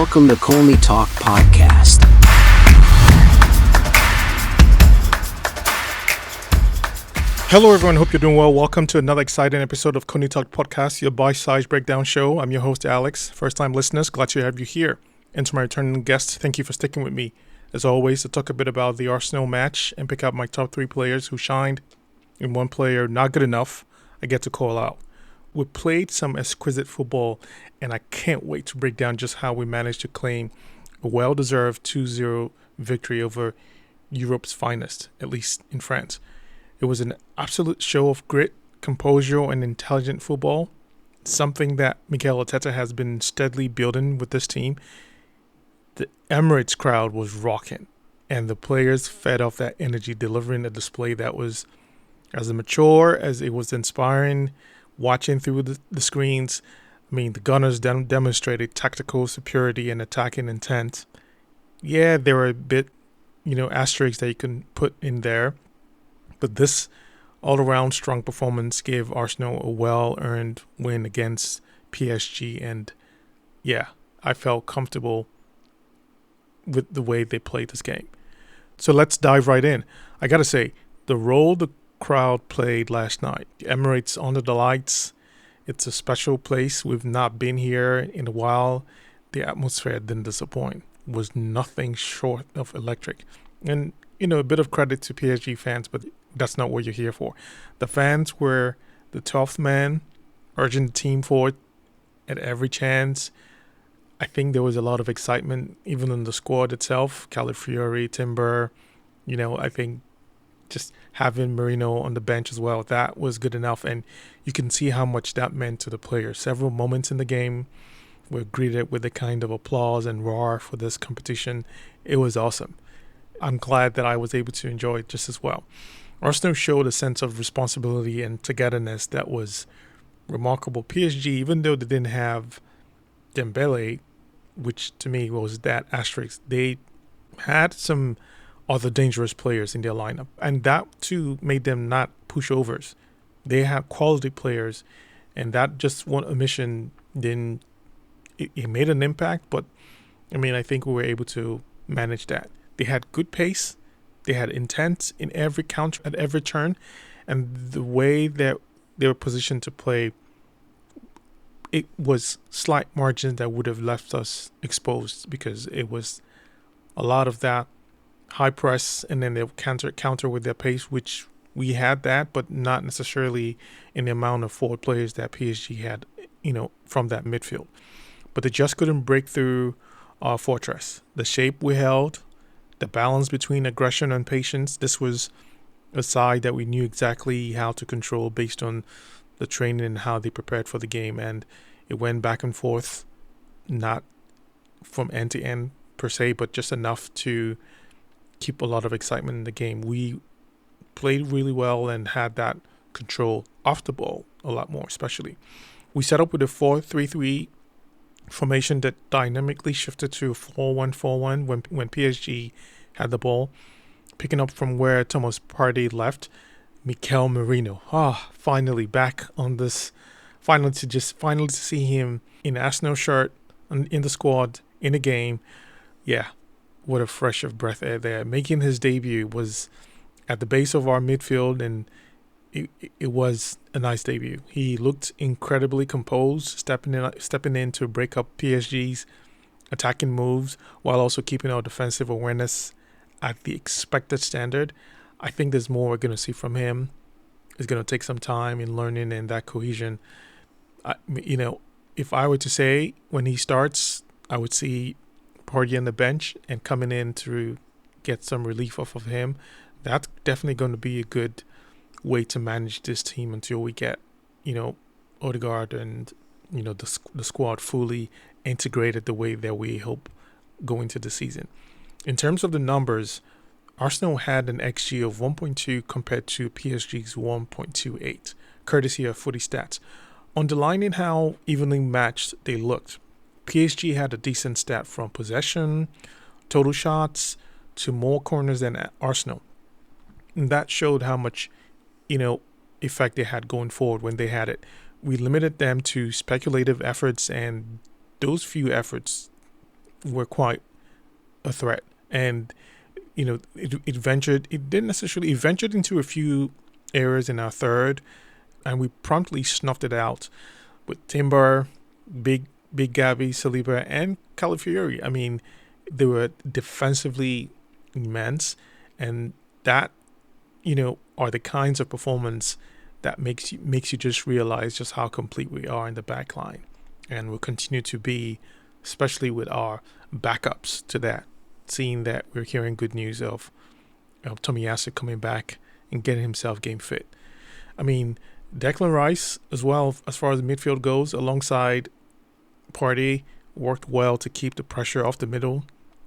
Welcome to Colney Talk Podcast. Hello everyone, hope you're doing well. Welcome to another exciting episode of Colney Talk Podcast, your bite-sized breakdown show. I'm your host Alex. First-time listeners, glad to have you here. And to my returning guests, thank you for sticking with me. As always, to talk a bit about the Arsenal match and pick out my top 3 players who shined and one player not good enough I get to call out. We played some exquisite football, and I can't wait to break down just how we managed to claim a well-deserved 2-0 victory over Europe's finest, at least in France. It was an absolute show of grit, composure, and intelligent football, something that Mikel Merino has been steadily building with this team. The Emirates crowd was rocking, and the players fed off that energy, delivering a display that was as mature as it was inspiring. Watching through the screens, the Gunners demonstrated tactical superiority and attacking intent. Yeah, there were a bit, asterisks that you can put in there. But this all-around strong performance gave Arsenal a well-earned win against PSG. And yeah, I felt comfortable with the way they played this game. So let's dive right in. I got to say, the role the crowd played last night. Emirates under the lights. It's a special place. We've not been here in a while. The atmosphere didn't disappoint. It was nothing short of electric. And, a bit of credit to PSG fans, but that's not what you're here for. The fans were the 12th man, urging the team forward at every chance. I think there was a lot of excitement, even in the squad itself. Calafiori, Timber, I think just having Merino on the bench as well, that was good enough. And you can see how much that meant to the players. Several moments in the game were greeted with a kind of applause and roar for this competition. It was awesome. I'm glad that I was able to enjoy it just as well. Arsenal showed a sense of responsibility and togetherness that was remarkable. PSG, even though they didn't have Dembele, which to me was that asterisk, they had some other dangerous players in their lineup, and that too made them not pushovers. They had quality players, and that just one omission didn't. It made an impact, but I think we were able to manage that. They had good pace, they had intent in every counter at every turn, and the way that they were positioned to play, it was slight margins that would have left us exposed, because it was a lot of that high press, and then they'll counter with their pace, which we had that, but not necessarily in the amount of forward players that PSG had, from that midfield. But they just couldn't break through our fortress. The shape we held, the balance between aggression and patience, this was a side that we knew exactly how to control based on the training and how they prepared for the game. And it went back and forth, not from end to end per se, but just enough to keep a lot of excitement in the game. We played really well and had that control off the ball a lot more, especially. We set up with a 4-3-3 formation that dynamically shifted to 4-1-4-1 when PSG had the ball, picking up from where Thomas Partey left. Mikel Merino, finally back on this. Finally to see him in Arsenal shirt in the squad in a game. Yeah. What a fresh of breath air there. Making his debut was at the base of our midfield, and it was a nice debut. He looked incredibly composed, stepping in to break up PSG's attacking moves while also keeping our defensive awareness at the expected standard. I think there's more we're going to see from him. It's going to take some time in learning and that cohesion. If I were to say when he starts, I would see Partey on the bench and coming in to get some relief off of him. That's definitely going to be a good way to manage this team until we get, Odegaard and, the squad fully integrated the way that we hope going to the season. In terms of the numbers, Arsenal had an XG of 1.2 compared to PSG's 1.28, courtesy of Footy Stats, underlining how evenly matched they looked. PSG had a decent stat from possession, total shots, to more corners than Arsenal. And that showed how much, effect they had going forward when they had it. We limited them to speculative efforts, and those few efforts were quite a threat. And, it ventured into a few areas in our third, and we promptly snuffed it out with Timber, Big Gabby, Saliba, and Calafiori. I mean, they were defensively immense, and that, are the kinds of performance that makes you just realize just how complete we are in the back line, and will continue to be, especially with our backups to that. Seeing that we're hearing good news of Tomiyasu coming back and getting himself game fit. I mean, Declan Rice as well, as far as midfield goes, alongside Partey, worked well to keep the pressure off the middle.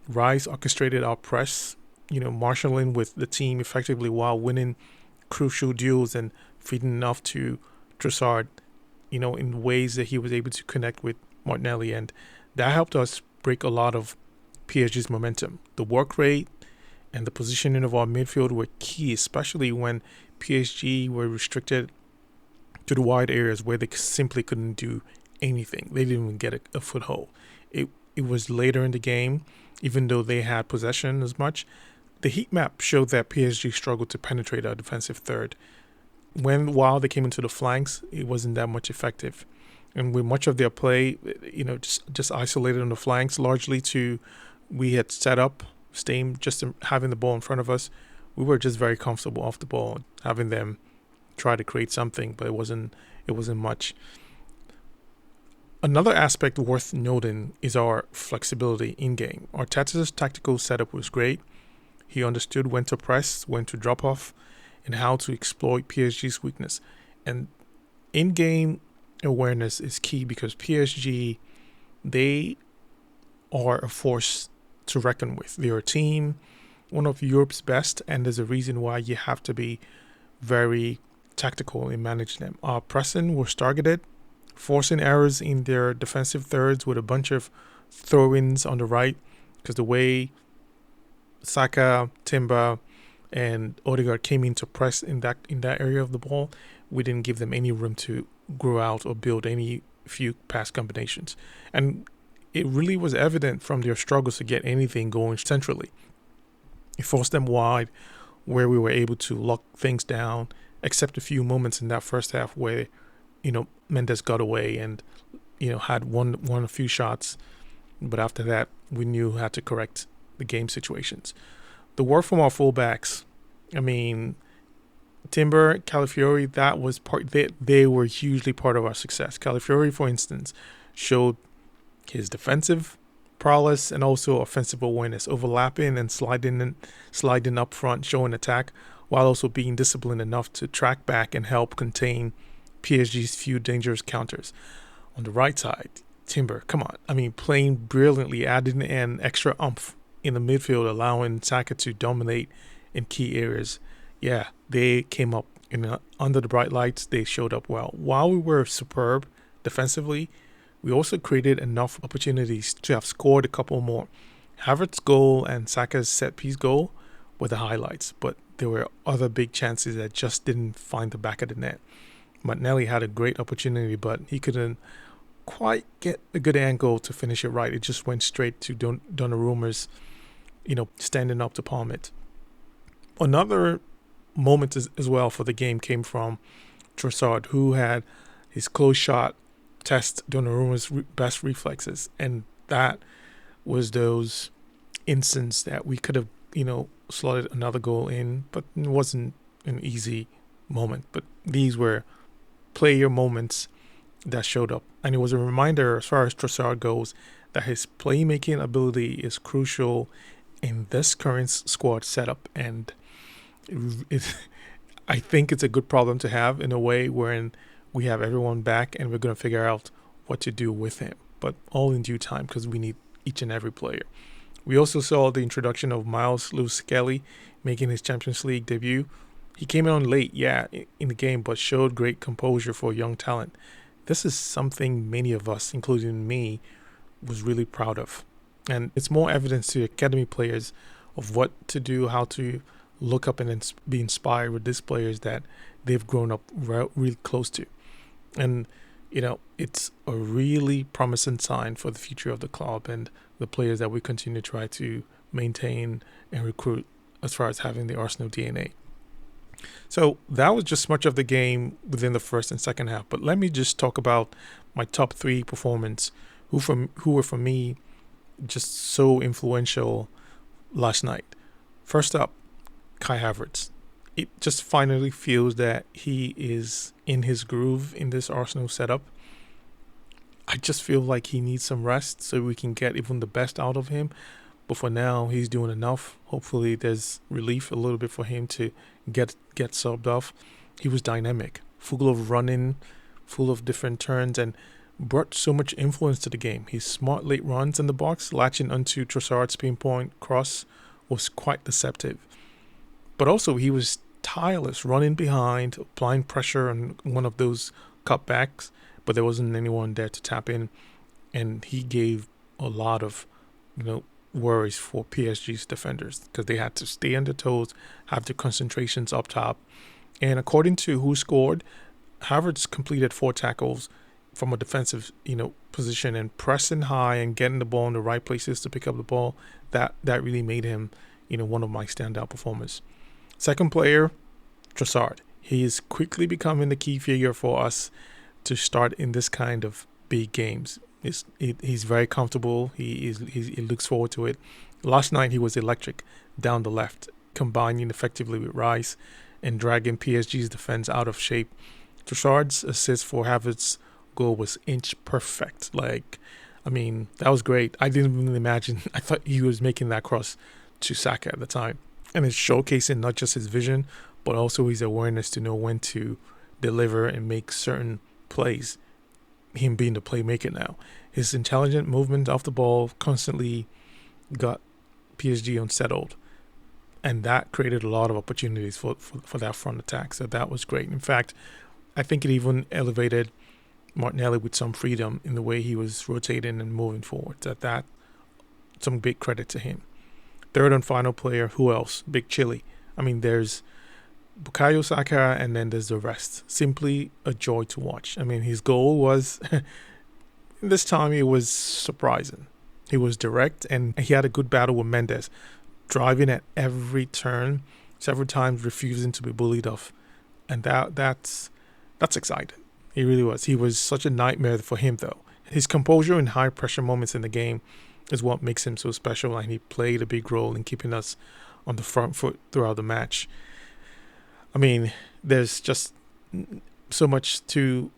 Rice orchestrated our press, marshalling with the team effectively while winning crucial duels and feeding enough to Trossard, in ways that he was able to connect with Martinelli, and that helped us break a lot of PSG's momentum. The work rate and the positioning of our midfield were key, especially when PSG were restricted to the wide areas where they simply couldn't do anything. They didn't even get a foothold. It was later in the game, even though they had possession as much. The heat map showed that PSG struggled to penetrate our defensive third. While they came into the flanks, it wasn't that much effective. And with much of their play, just isolated on the flanks, largely to we had set up, staying just having the ball in front of us. We were just very comfortable off the ball, having them try to create something, but it wasn't much. Another aspect worth noting is our flexibility in-game. Arteta's tactical setup was great. He understood when to press, when to drop off, and how to exploit PSG's weakness. And in-game awareness is key because PSG, they are a force to reckon with. They're a team, one of Europe's best, and there's a reason why you have to be very tactical in managing them. Our pressing was targeted, forcing errors in their defensive thirds with a bunch of throw-ins on the right, because the way Saka, Timber, and Odegaard came in to press in that area of the ball, we didn't give them any room to grow out or build any few pass combinations. And it really was evident from their struggles to get anything going centrally. It forced them wide, where we were able to lock things down, except a few moments in that first half where, Mendes got away and, had won a few shots. But after that, we knew how to correct the game situations. The work from our fullbacks, I mean, Timber, Calafiori, that was they were hugely part of our success. Calafiori, for instance, showed his defensive prowess and also offensive awareness, overlapping and sliding up front, showing attack, while also being disciplined enough to track back and help contain PSG's few dangerous counters. On the right side, Timber, come on. I mean, playing brilliantly, adding an extra oomph in the midfield, allowing Saka to dominate in key areas. Yeah, they came up under the bright lights. They showed up well. While we were superb defensively, we also created enough opportunities to have scored a couple more. Havertz's goal and Saka's set-piece goal were the highlights, but there were other big chances that just didn't find the back of the net. Martinelli had a great opportunity, but he couldn't quite get a good angle to finish it right. It just went straight to Donnarumma's, standing up to palm it. Another moment as well for the game came from Trossard, who had his close shot test Donnarumma's best reflexes, and that was those instances that we could have, slotted another goal in, but it wasn't an easy moment. But these were player moments that showed up, and it was a reminder, as far as Trossard goes, that his playmaking ability is crucial in this current squad setup, and I think it's a good problem to have in a way wherein we have everyone back and we're going to figure out what to do with him, but all in due time because we need each and every player. We also saw the introduction of Miles Lewis-Skelly making his Champions League debut. He came on late, in the game, but showed great composure for young talent. This is something many of us, including me, was really proud of. And it's more evidence to academy players of what to do, how to look up and be inspired with these players that they've grown up really close to. And It's a really promising sign for the future of the club and the players that we continue to try to maintain and recruit as far as having the Arsenal DNA. So that was just much of the game within the first and second half. But let me just talk about my top three performance who were for me just so influential last night. First up, Kai Havertz. It just finally feels that he is in his groove in this Arsenal setup. I just feel like he needs some rest so we can get even the best out of him. But for now, he's doing enough. Hopefully, there's relief a little bit for him to get subbed off. He was dynamic, full of running, full of different turns, and brought so much influence to the game. His smart late runs in the box, latching onto Trossard's pinpoint cross, was quite deceptive. But also, he was tireless, running behind, applying pressure on one of those cutbacks, but there wasn't anyone there to tap in, and he gave a lot of, worries for PSG's defenders because they had to stay on their toes, have their concentrations up top. And according to Who Scored, Havertz completed 4 tackles from a defensive, position and pressing high and getting the ball in the right places to pick up the ball. That really made him, one of my standout performers. Second player, Trossard. He is quickly becoming the key figure for us to start in this kind of big games. He's very comfortable. He looks forward to it. Last night he was electric down the left, combining effectively with Rice and dragging PSG's defense out of shape. Trossard's assist for Havertz's goal was inch perfect. That was great. I didn't even imagine. I thought he was making that cross to Saka at the time. And it's showcasing not just his vision, but also his awareness to know when to deliver and make certain plays. Him being the playmaker now. His intelligent movement off the ball constantly got PSG unsettled. And that created a lot of opportunities for that front attack. So that was great. In fact, I think it even elevated Martinelli with some freedom in the way he was rotating and moving forward. That some big credit to him. Third and final player, who else? Big Chile. There's Bukayo Saka, and then there's the rest. Simply a joy to watch. His goal was, this time it was surprising. He was direct, and he had a good battle with Mendes, driving at every turn, several times refusing to be bullied off. And that's exciting. He really was. He was such a nightmare for him, though. His composure in high-pressure moments in the game is what makes him so special, and he played a big role in keeping us on the front foot throughout the match. There's just so much to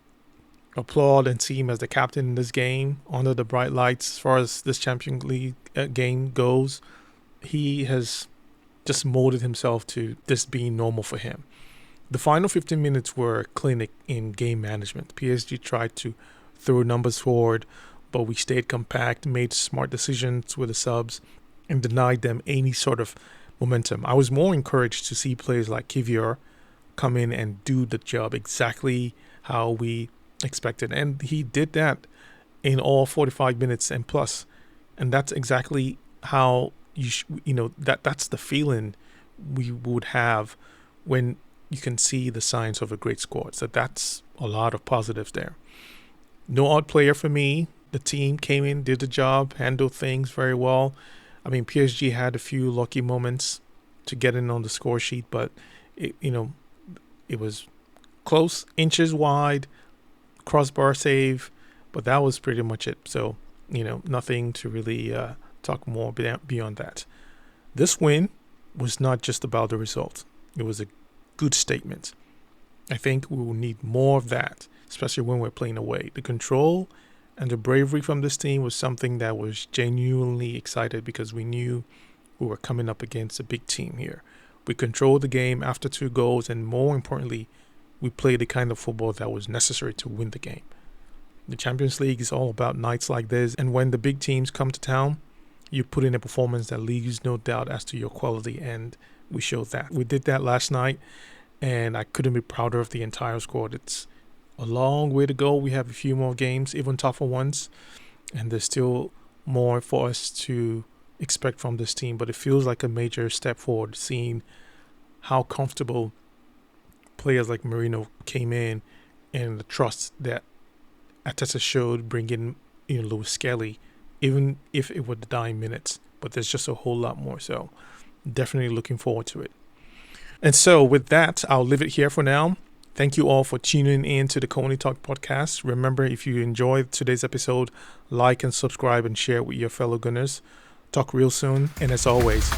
applaud and see him as the captain in this game under the bright lights. As far as this Champions League game goes, he has just molded himself to this being normal for him. The final 15 minutes were a clinic in game management. PSG tried to throw numbers forward, but we stayed compact, made smart decisions with the subs, and denied them any sort of momentum. I was more encouraged to see players like Kivior come in and do the job exactly how we expected. And he did that in all 45 minutes and plus. And that's exactly how that's the feeling we would have when you can see the signs of a great squad. So that's a lot of positives there. No odd player for me. The team came in, did the job, handled things very well. PSG had a few lucky moments to get in on the score sheet, but it was close, inches wide, crossbar save, but that was pretty much it. So, nothing to really talk more beyond that. This win was not just about the result. It was a good statement. I think we will need more of that, especially when we're playing away. The control and the bravery from this team was something that was genuinely excited because we knew we were coming up against a big team here. We controlled the game after 2 goals, and more importantly, we played the kind of football that was necessary to win the game. The Champions League is all about nights like this, and when the big teams come to town, you put in a performance that leaves no doubt as to your quality, and we showed that. We did that last night, and I couldn't be prouder of the entire squad. It's a long way to go. We have a few more games, even tougher ones, and there's still more for us to expect from this team, but it feels like a major step forward, seeing how comfortable players like Merino came in and the trust that Arteta showed bringing Lewis Skelly, even if it were the dying minutes. But there's just a whole lot more. So definitely looking forward to it. And so with that, I'll leave it here for now. Thank you all for tuning in to the Colney Talk podcast. Remember, if you enjoyed today's episode, like and subscribe and share it with your fellow Gunners. Talk real soon. And as always,